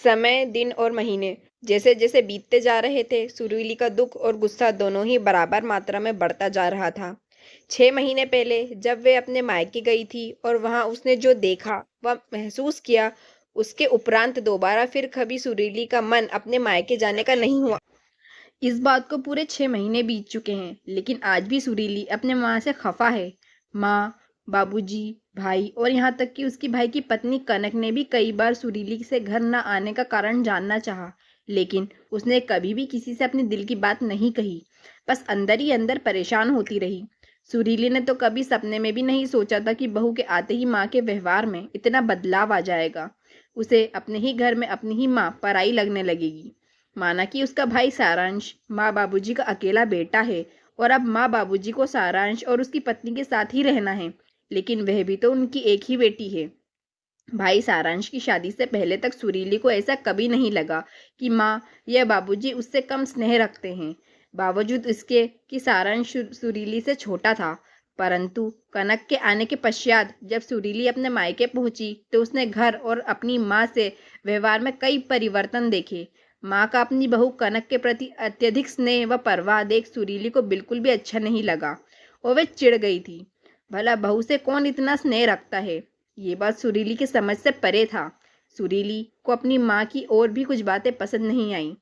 समय, दिन और महीने जैसे जैसे बीतते जा रहे थे, सुरीली का दुख और गुस्सा दोनों ही बराबर मात्रा में बढ़ता जा रहा था। 6 महीने पहले जब वे अपने मायके गई थी और वहां उसने जो देखा व महसूस किया, उसके उपरांत दोबारा फिर कभी सुरीली का मन अपने मायके जाने का नहीं हुआ। इस बात को पूरे 6 महीने बीत चुके हैं, लेकिन आज भी सुरीली अपने माँ से खफा है। माँ, बाबूजी, भाई और यहाँ तक कि उसकी भाई की पत्नी कनक ने भी कई बार सुरीली से घर न आने का कारण जानना चाहा, लेकिन उसने कभी भी किसी से अपने दिल की बात नहीं कही। बस अंदर ही अंदर परेशान होती रही। सुरीली ने तो कभी सपने में भी नहीं सोचा था कि बहू के आते ही माँ के व्यवहार में इतना बदलाव आ जाएगा। उसे अपने ही घर में अपनी ही माँ पराई लगने लगेगी। माना कि उसका भाई सारांश माँ बाबूजी का अकेला बेटा है और अब माँ बाबूजी को सारांश और उसकी पत्नी के साथ ही रहना है, लेकिन वह भी तो उनकी एक ही बेटी है। भाई सारांश की शादी से पहले तक सुरीली को ऐसा कभी नहीं लगा कि माँ या बाबूजी उससे कम स्नेह रखते हैं। बावजूद इसके कि सारांश सुरीली से छोटा था। परंतु कनक के आने के पश्चात जब सुरीली अपने मायके पहुंची तो उसने घर और अपनी माँ से व्यवहार में कई परिवर्तन देखे। माँ का अपनी बहू कनक के प्रति अत्यधिक स्नेह व परवाह देख सुरीली को बिल्कुल भी अच्छा नहीं लगा और वह चिढ़ गई थी। भला बहू से कौन इतना स्नेह रखता है? ये बात सुरीली की समझ से परे था। सुरीली को अपनी माँ की और भी कुछ बातें पसंद नहीं आईं।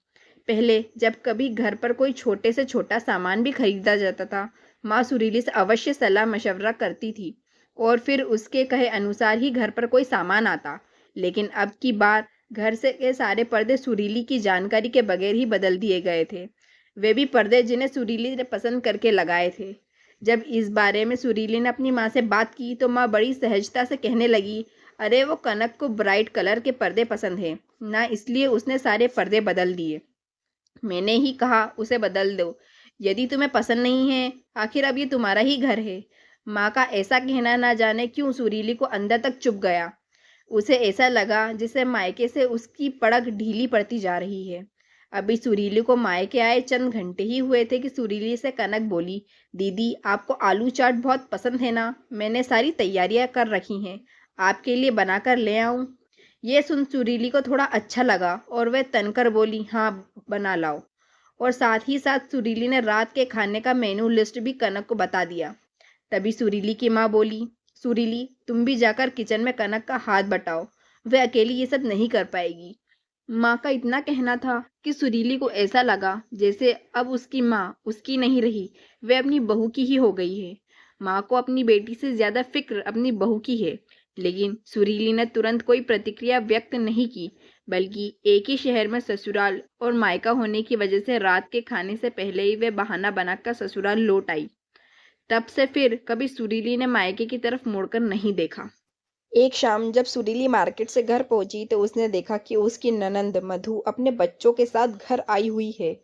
पहले जब कभी घर पर कोई छोटे से छोटा सामान भी खरीदा जाता था, माँ सुरीली से अवश्य सलाह मशवरा करती थी और फिर उसके कहे अनुसार ही घर पर कोई सामान आता। लेकिन अब की बार घर से के सारे पर्दे सुरीली की जानकारी के बगैर ही बदल दिए गए थे। वे भी पर्दे जिन्हें सुरीली ने पसंद करके लगाए थे। जब इस बारे में सुरीली ने अपनी माँ से बात की तो माँ बड़ी सहजता से कहने लगी, अरे वो कनक को ब्राइट कलर के पर्दे पसंद है ना, इसलिए उसने सारे पर्दे बदल दिए। मैंने ही कहा उसे बदल दो। यदि तुम्हें पसंद नहीं है, आखिर अब ये तुम्हारा ही घर है। माँ का ऐसा कहना ना जाने क्यों सुरीली को अंदर तक चुभ गया। उसे ऐसा लगा जैसे मायके से उसकी पड़क ढीली पड़ती जा रही है। अभी सुरीली को मायके आए चंद घंटे ही हुए थे कि सुरीली से कनक बोली, दीदी आपको आलू चाट बहुत पसंद है ना, मैंने सारी तैयारियां कर रखी हैं, आपके लिए बनाकर ले आऊं? ये सुन सुरीली को थोड़ा अच्छा लगा और वह तनकर बोली, हाँ बना लाओ। और साथ ही साथ सुरीली ने रात के खाने का मेनू लिस्ट भी कनक को बता दिया। तभी सुरीली की माँ बोली, सुरीली तुम भी जाकर किचन में कनक का हाथ बटाओ, वह अकेली ये सब नहीं कर पाएगी। माँ का इतना कहना था कि सुरीली को ऐसा लगा जैसे अब उसकी माँ उसकी नहीं रही, वह अपनी बहू की ही हो गई है। माँ को अपनी बेटी से ज्यादा फिक्र अपनी बहू की है। लेकिन सुरीली ने तुरंत कोई प्रतिक्रिया व्यक्त नहीं की, बल्कि एक ही शहर में ससुराल और मायका होने की वजह से रात के खाने से पहले ही वह बहाना बनाकर ससुराल लौट आई। तब से फिर कभी सुरीली ने मायके की तरफ मुड़कर नहीं देखा। एक शाम जब सुरीली मार्केट से घर पहुंची तो उसने देखा कि उसकी ननंद मधु अपने बच्चों के साथ घर आई हुई है।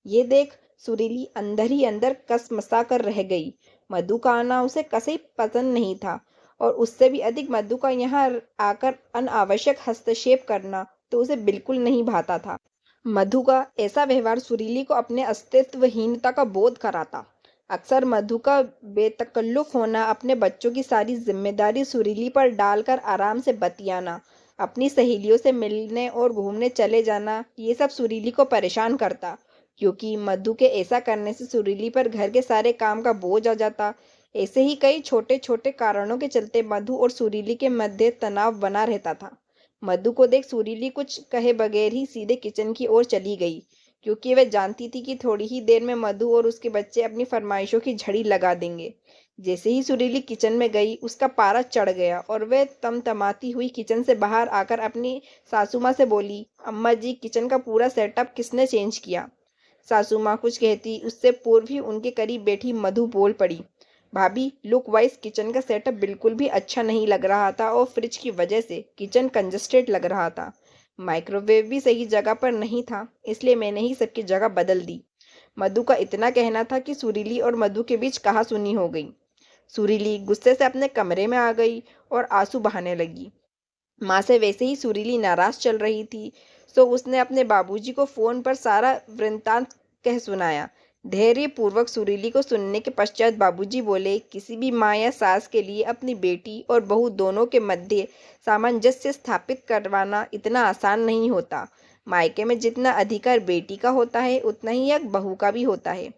ये देख सुरीली अंदर ही अंदर कसमसा कर रह गई। मधु का आना उसे कसे पसंद नहीं था और उससे भी अधिक मधु का यहाँ आकर अनावश्यक हस्तक्षेप करना तो उसे बिल्कुल नहीं भाता था। मधु का ऐसा व्यवहार सुरीली को अपने अस्तित्वहीनता का बोध कराता। अक्सर मधु का बेतकल्लुफ होना, अपने बच्चों की सारी जिम्मेदारी सुरीली पर डालकर आराम से बतियाना, अपनी सहेलियों से मिलने और घूमने चले जाना, ये सब सुरीली को परेशान करता। क्योंकि मधु के ऐसा करने से सुरीली पर घर के सारे काम का बोझ आ जाता। ऐसे ही कई छोटे छोटे कारणों के चलते मधु और सुरीली के मध्य तनाव बना रहता था। मधु को देख सुरीली कुछ कहे बगैर ही सीधे किचन की ओर चली गई, क्योंकि वह जानती थी कि थोड़ी ही देर में मधु और उसके बच्चे अपनी फरमाइशों की झड़ी लगा देंगे। जैसे ही सुरीली किचन में गई उसका पारा चढ़ गया और वह तमतमाती हुई किचन से बाहर आकर अपनी सासू माँ से बोली, अम्मा जी किचन का पूरा सेटअप किसने चेंज किया? सासू माँ कुछ कहती उससे पूर्व ही उनके करीब बैठी मधु बोल पड़ी, भाभी लुक वाइज किचन का सेटअप बिल्कुल भी अच्छा नहीं लग रहा था और फ्रिज की वजह से किचन कंजस्टेड लग रहा था। माइक्रोवेव भी सही जगह पर नहीं था, इसलिए मैंने ही सबकी जगह बदल दी। मधु का इतना कहना था कि सुरीली और मधु के बीच कहासुनी हो गई। सुरीली गुस्से से अपने कमरे में आ गई और आंसू बहाने लगी। माँ से वैसे ही सुरीली नाराज चल रही थी, सो उसने अपने बाबूजी को फोन पर सारा वृत्तांत कह सुनाया। धैर्यपूर्वक सुरीली को सुनने के पश्चात बाबूजी बोले, किसी भी माँ या सास के लिए अपनी बेटी और बहू दोनों के मध्य सामंजस्य स्थापित करवाना इतना आसान नहीं होता। मायके में जितना अधिकार बेटी का होता है उतना ही एक बहू का भी होता है।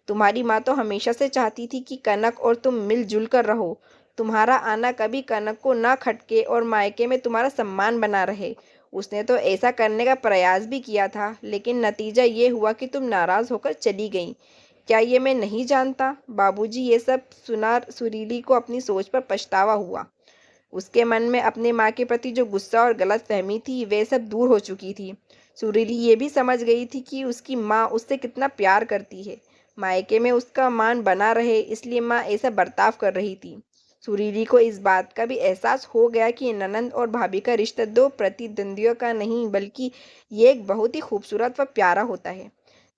तुम्हारी माँ तो हमेशा से चाहती थी कि कनक और तुम मिलजुल कर रहो। तुम्हारा आना कभी कनक को ना खटके और मायके में तुम्हारा सम्मान बना रहे। उसने तो ऐसा करने का प्रयास भी किया था, लेकिन नतीजा ये हुआ कि तुम नाराज होकर चली गई। क्या ये मैं नहीं जानता? बाबूजी ये सब सुना सुरीली को अपनी सोच पर पछतावा हुआ। उसके मन में अपने माँ के प्रति जो गुस्सा और गलतफहमी थी वे सब दूर हो चुकी थी। सुरीली ये भी समझ गई थी कि उसकी माँ उससे कितना प्यार करती है। मायके में उसका मान बना रहे इसलिए माँ ऐसा बर्ताव कर रही थी। सुरीली को इस बात का भी एहसास हो गया कि ननंद और भाभी का रिश्ता दो प्रतिद्वंदियों का नहीं बल्कि ये एक बहुत ही खूबसूरत व प्यारा होता है,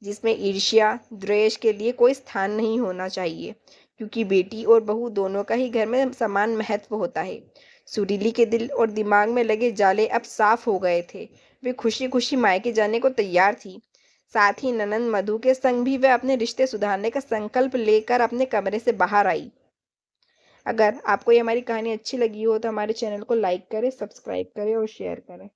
जिसमें ईर्ष्या द्वेष के लिए कोई स्थान नहीं होना चाहिए, क्योंकि बेटी और बहू दोनों का ही घर में समान महत्व होता है। सुरीली के दिल और दिमाग में लगे जाले अब साफ हो गए थे। वे खुशी खुशी मायके जाने को तैयार थी। साथ ही ननंद मधु के संग भी वह अपने रिश्ते सुधारने का संकल्प लेकर अपने कमरे से बाहर आई। अगर आपको ये हमारी कहानी अच्छी लगी हो तो हमारे चैनल को लाइक करें, सब्सक्राइब करें और शेयर करें।